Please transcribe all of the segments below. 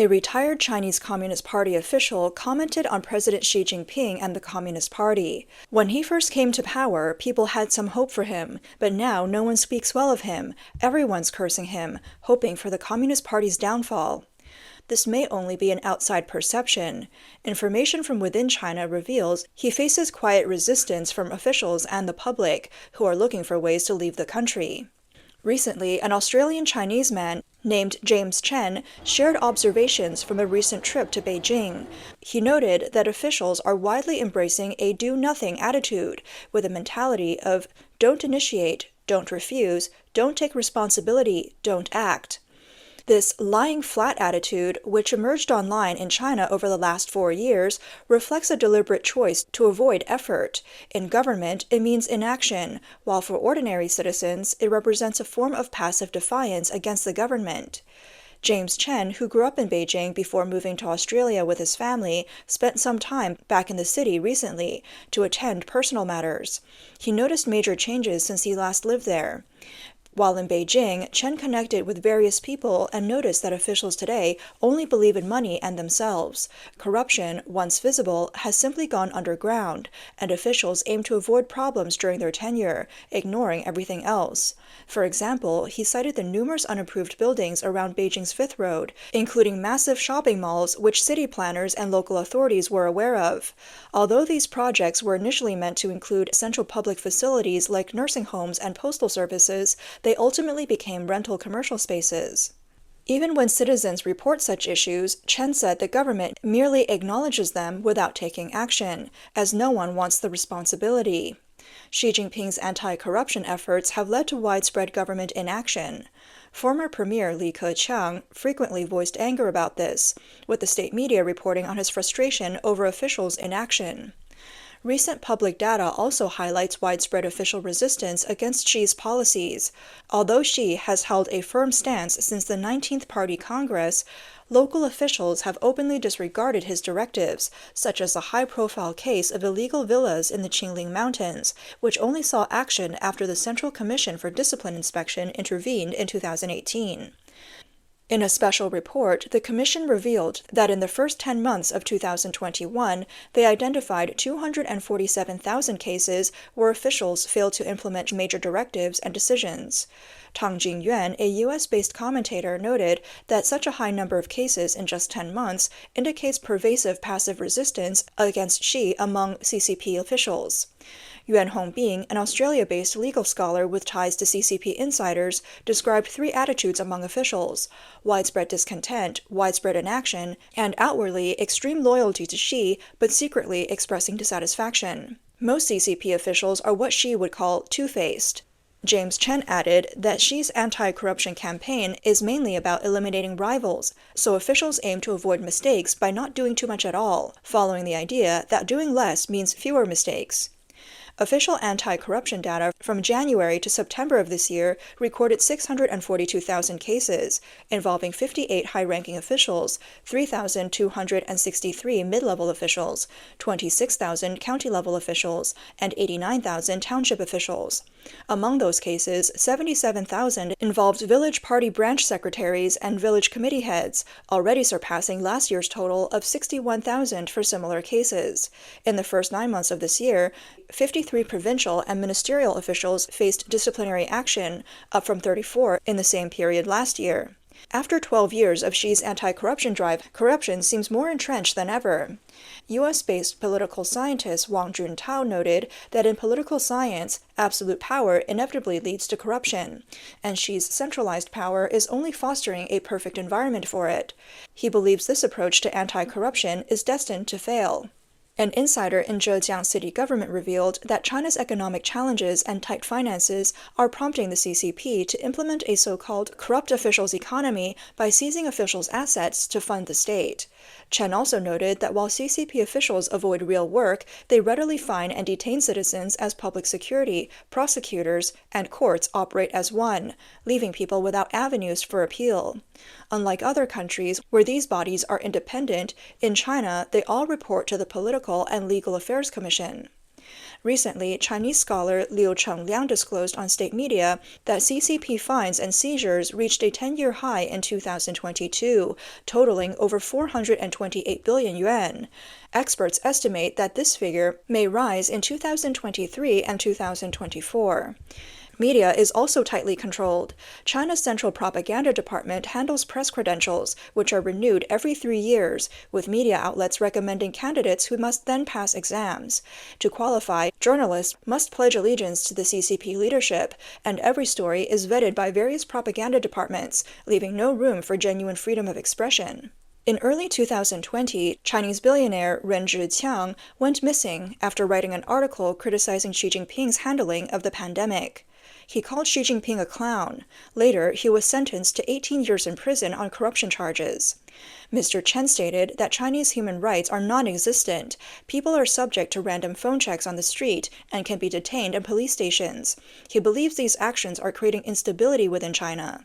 A retired Chinese Communist Party official commented on President Xi Jinping and the Communist Party. When he first came to power, people had some hope for him, but now no one speaks well of him. Everyone's cursing him, hoping for the Communist Party's downfall. This may only be an outside perception. Information from within China reveals he faces quiet resistance from officials and the public, who are looking for ways to leave the country. Recently, an Australian-Chinese man named James Chen shared observations from a recent trip to Beijing. He noted that officials are widely embracing a do-nothing attitude, with a mentality of don't initiate, don't refuse, don't take responsibility, don't act. This lying flat attitude, which emerged online in China over the last 4 years, reflects a deliberate choice to avoid effort. In government, it means inaction, while for ordinary citizens, it represents a form of passive defiance against the government. James Chen, who grew up in Beijing before moving to Australia with his family, spent some time back in the city recently to attend personal matters. He noticed major changes since he last lived there. While in Beijing, Chen connected with various people and noticed that officials today only believe in money and themselves. Corruption, once visible, has simply gone underground, and officials aim to avoid problems during their tenure, ignoring everything else. For example, he cited the numerous unapproved buildings around Beijing's Fifth Road, including massive shopping malls which city planners and local authorities were aware of. Although these projects were initially meant to include essential public facilities like nursing homes and postal services, they ultimately became rental commercial spaces. Even when citizens report such issues, Chen said the government merely acknowledges them without taking action, as no one wants the responsibility. Xi Jinping's anti-corruption efforts have led to widespread government inaction. Former Premier Li Keqiang frequently voiced anger about this, with the state media reporting on his frustration over officials' inaction. Recent public data also highlights widespread official resistance against Xi's policies. Although Xi has held a firm stance since the 19th Party Congress, local officials have openly disregarded his directives, such as the high-profile case of illegal villas in the Qingling Mountains, which only saw action after the Central Commission for Discipline Inspection intervened in 2018. In a special report, the Commission revealed that in the first 10 months of 2021, they identified 247,000 cases where officials failed to implement major directives and decisions. Tang Jingyuan, a U.S.-based commentator, noted that such a high number of cases in just 10 months indicates pervasive passive resistance against Xi among CCP officials. Yuan Hongbing, an Australia-based legal scholar with ties to CCP insiders, described 3 attitudes among officials: widespread discontent, widespread inaction, and outwardly extreme loyalty to Xi but secretly expressing dissatisfaction. Most CCP officials are what Xi would call two-faced. James Chen added that Xi's anti-corruption campaign is mainly about eliminating rivals, so officials aim to avoid mistakes by not doing too much at all, following the idea that doing less means fewer mistakes. Official anti-corruption data from January to September of this year recorded 642,000 cases, involving 58 high-ranking officials, 3,263 mid-level officials, 26,000 county-level officials, and 89,000 township officials. Among those cases, 77,000 involved village party branch secretaries and village committee heads, already surpassing last year's total of 61,000 for similar cases. In the first 9 months of this year, 53 provincial and ministerial officials faced disciplinary action, up from 34 in the same period last year. After 12 years of Xi's anti-corruption drive, corruption seems more entrenched than ever. U.S.-based political scientist Wang Juntao noted that in political science, absolute power inevitably leads to corruption, and Xi's centralized power is only fostering a perfect environment for it. He believes this approach to anti-corruption is destined to fail. An insider in Zhejiang city government revealed that China's economic challenges and tight finances are prompting the CCP to implement a so-called corrupt officials economy by seizing officials' assets to fund the state. Chen also noted that while CCP officials avoid real work, they readily fine and detain citizens as public security, prosecutors, and courts operate as one, leaving people without avenues for appeal. Unlike other countries where these bodies are independent, in China they all report to the Political and Legal Affairs Commission. Recently, Chinese scholar Liu Chengliang disclosed on state media that CCP fines and seizures reached a 10-year high in 2022, totaling over 428 billion yuan. Experts estimate that this figure may rise in 2023 and 2024. Media is also tightly controlled. China's Central Propaganda Department handles press credentials, which are renewed every 3 years, with media outlets recommending candidates who must then pass exams. To qualify, journalists must pledge allegiance to the CCP leadership, and every story is vetted by various propaganda departments, leaving no room for genuine freedom of expression. In early 2020, Chinese billionaire Ren Zhiqiang went missing after writing an article criticizing Xi Jinping's handling of the pandemic. He called Xi Jinping a clown. Later, he was sentenced to 18 years in prison on corruption charges. Mr. Chen stated that Chinese human rights are non-existent. People are subject to random phone checks on the street and can be detained in police stations. He believes these actions are creating instability within China.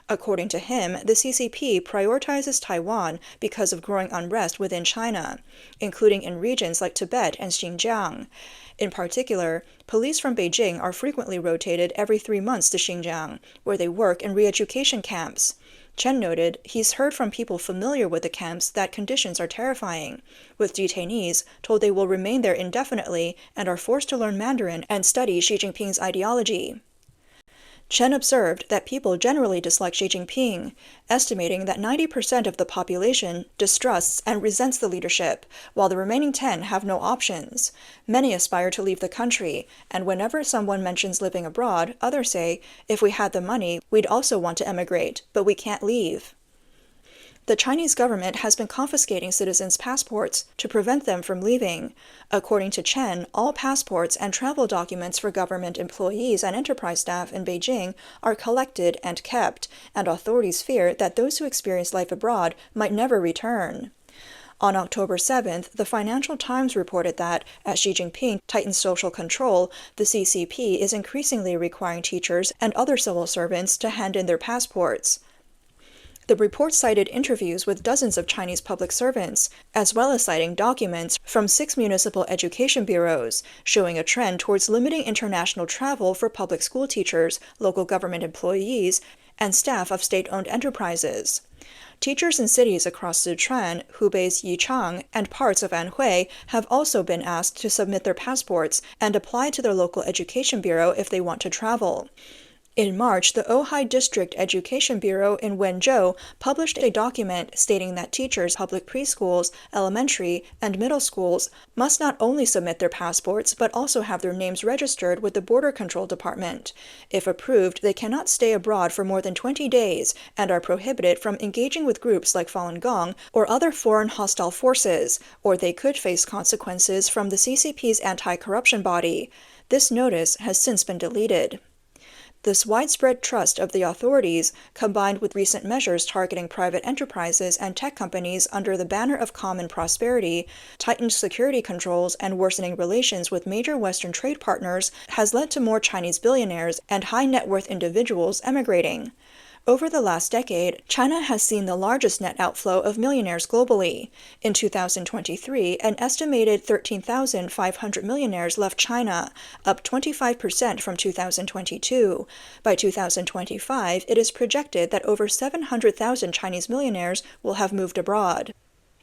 According to him, the CCP prioritizes Taiwan because of growing unrest within China, including in regions like Tibet and Xinjiang. In particular, police from Beijing are frequently rotated every 3 months to Xinjiang, where they work in re-education camps. Chen noted he's heard from people familiar with the camps that conditions are terrifying, with detainees told they will remain there indefinitely and are forced to learn Mandarin and study Xi Jinping's ideology. Chen observed that people generally dislike Xi Jinping, estimating that 90% of the population distrusts and resents the leadership, while the remaining 10% have no options. Many aspire to leave the country, and whenever someone mentions living abroad, others say, if we had the money, we'd also want to emigrate, but we can't leave. The Chinese government has been confiscating citizens' passports to prevent them from leaving. According to Chen, all passports and travel documents for government employees and enterprise staff in Beijing are collected and kept, and authorities fear that those who experience life abroad might never return. On October 7th, the Financial Times reported that, as Xi Jinping tightens social control, the CCP is increasingly requiring teachers and other civil servants to hand in their passports. The report cited interviews with dozens of Chinese public servants, as well as citing documents from 6 municipal education bureaus, showing a trend towards limiting international travel for public school teachers, local government employees, and staff of state-owned enterprises. Teachers in cities across Sichuan, Hubei's Yichang, and parts of Anhui have also been asked to submit their passports and apply to their local education bureau if they want to travel. In March, the Ojai District Education Bureau in Wenzhou published a document stating that teachers, public preschools, elementary, and middle schools must not only submit their passports but also have their names registered with the Border Control Department. If approved, they cannot stay abroad for more than 20 days and are prohibited from engaging with groups like Falun Gong or other foreign hostile forces, or they could face consequences from the CCP's anti-corruption body. This notice has since been deleted. This widespread trust of the authorities, combined with recent measures targeting private enterprises and tech companies under the banner of common prosperity, tightened security controls, and worsening relations with major Western trade partners, has led to more Chinese billionaires and high-net-worth individuals emigrating. Over the last decade, China has seen the largest net outflow of millionaires globally. In 2023, an estimated 13,500 millionaires left China, up 25% from 2022. By 2025, it is projected that over 700,000 Chinese millionaires will have moved abroad.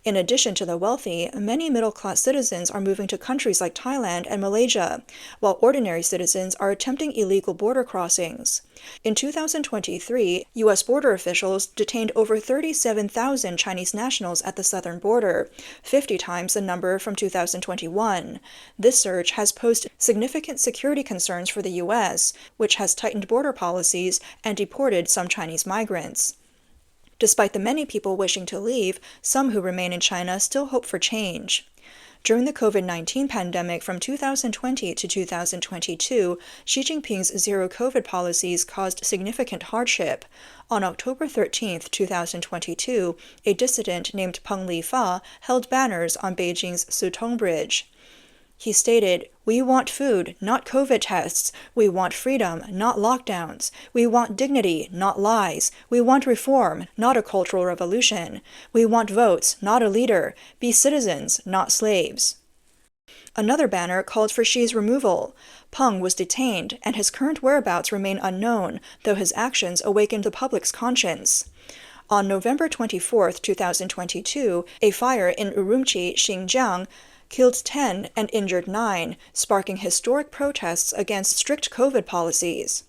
In addition to the wealthy, many middle-class citizens are moving to countries like Thailand and Malaysia, while ordinary citizens are attempting illegal border crossings. In 2023, U.S. border officials detained over 37,000 Chinese nationals at the southern border, 50 times the number from 2021. This surge has posed significant security concerns for the U.S., which has tightened border policies and deported some Chinese migrants. Despite the many people wishing to leave, some who remain in China still hope for change. During the COVID-19 pandemic from 2020 to 2022, Xi Jinping's zero-COVID policies caused significant hardship. On October 13, 2022, a dissident named Peng Lifa held banners on Beijing's Sutong Bridge. He stated, "We want food, not COVID tests. We want freedom, not lockdowns. We want dignity, not lies. We want reform, not a cultural revolution. We want votes, not a leader. Be citizens, not slaves." Another banner called for Xi's removal. Peng was detained, and his current whereabouts remain unknown, though his actions awakened the public's conscience. On November 24, 2022, a fire in Urumqi, Xinjiang, killed 10 and injured 9, sparking historic protests against strict COVID policies.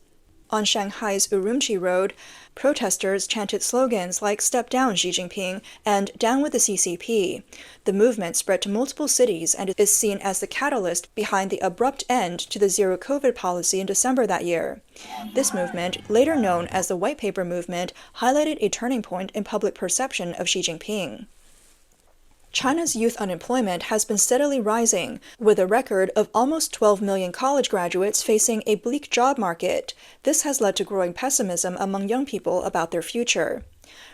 On Shanghai's Urumqi Road, protesters chanted slogans like "Step down, Xi Jinping" and "Down with the CCP." The movement spread to multiple cities and is seen as the catalyst behind the abrupt end to the zero-COVID policy in December that year. This movement, later known as the White Paper Movement, highlighted a turning point in public perception of Xi Jinping. China's youth unemployment has been steadily rising, with a record of almost 12 million college graduates facing a bleak job market. This has led to growing pessimism among young people about their future.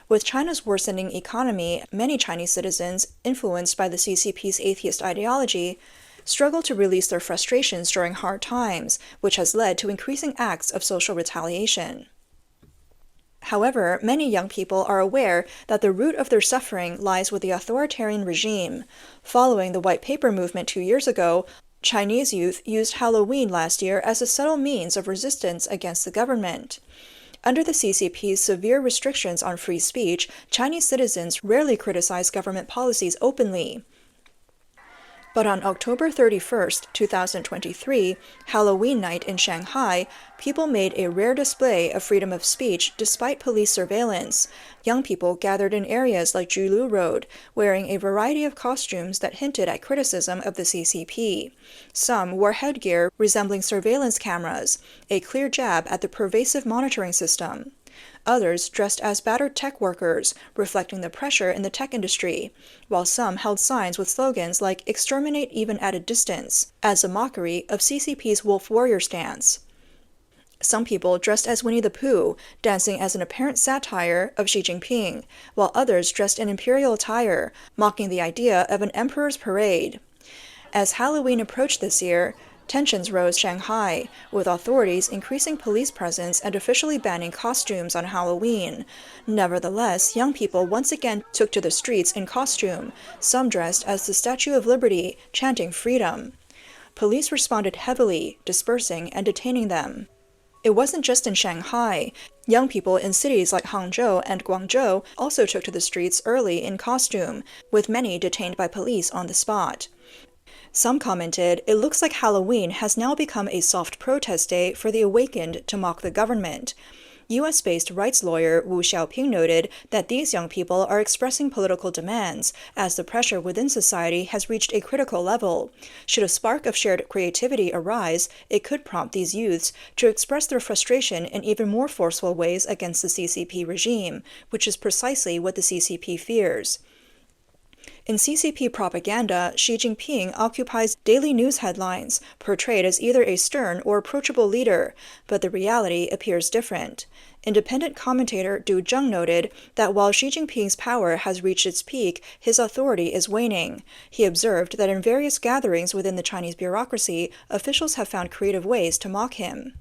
With China's worsening economy, many Chinese citizens, influenced by the CCP's atheist ideology, struggle to release their frustrations during hard times, which has led to increasing acts of social retaliation. However, many young people are aware that the root of their suffering lies with the authoritarian regime. Following the White Paper movement 2 years ago, Chinese youth used Halloween last year as a subtle means of resistance against the government. Under the CCP's severe restrictions on free speech, Chinese citizens rarely criticize government policies openly. But on October 31, 2023, Halloween night in Shanghai, people made a rare display of freedom of speech despite police surveillance. Young people gathered in areas like Julu Road, wearing a variety of costumes that hinted at criticism of the CCP. Some wore headgear resembling surveillance cameras, a clear jab at the pervasive monitoring system. Others dressed as battered tech workers, reflecting the pressure in the tech industry, while some held signs with slogans like "Exterminate even at a distance," as a mockery of CCP's wolf warrior stance. Some people dressed as Winnie the Pooh, dancing as an apparent satire of Xi Jinping, while others dressed in imperial attire, mocking the idea of an emperor's parade. As Halloween approached this year, tensions rose in Shanghai, with authorities increasing police presence and officially banning costumes on Halloween. Nevertheless, young people once again took to the streets in costume, some dressed as the Statue of Liberty, chanting freedom. Police responded heavily, dispersing and detaining them. It wasn't just in Shanghai. Young people in cities like Hangzhou and Guangzhou also took to the streets early in costume, with many detained by police on the spot. Some commented, "It looks like Halloween has now become a soft protest day for the awakened to mock the government." US-based rights lawyer Wu Xiaoping noted that these young people are expressing political demands, as the pressure within society has reached a critical level. Should a spark of shared creativity arise, it could prompt these youths to express their frustration in even more forceful ways against the CCP regime, which is precisely what the CCP fears. In CCP propaganda, Xi Jinping occupies daily news headlines, portrayed as either a stern or approachable leader, but the reality appears different. Independent commentator Du Zheng noted that while Xi Jinping's power has reached its peak, his authority is waning. He observed that in various gatherings within the Chinese bureaucracy, officials have found creative ways to mock him.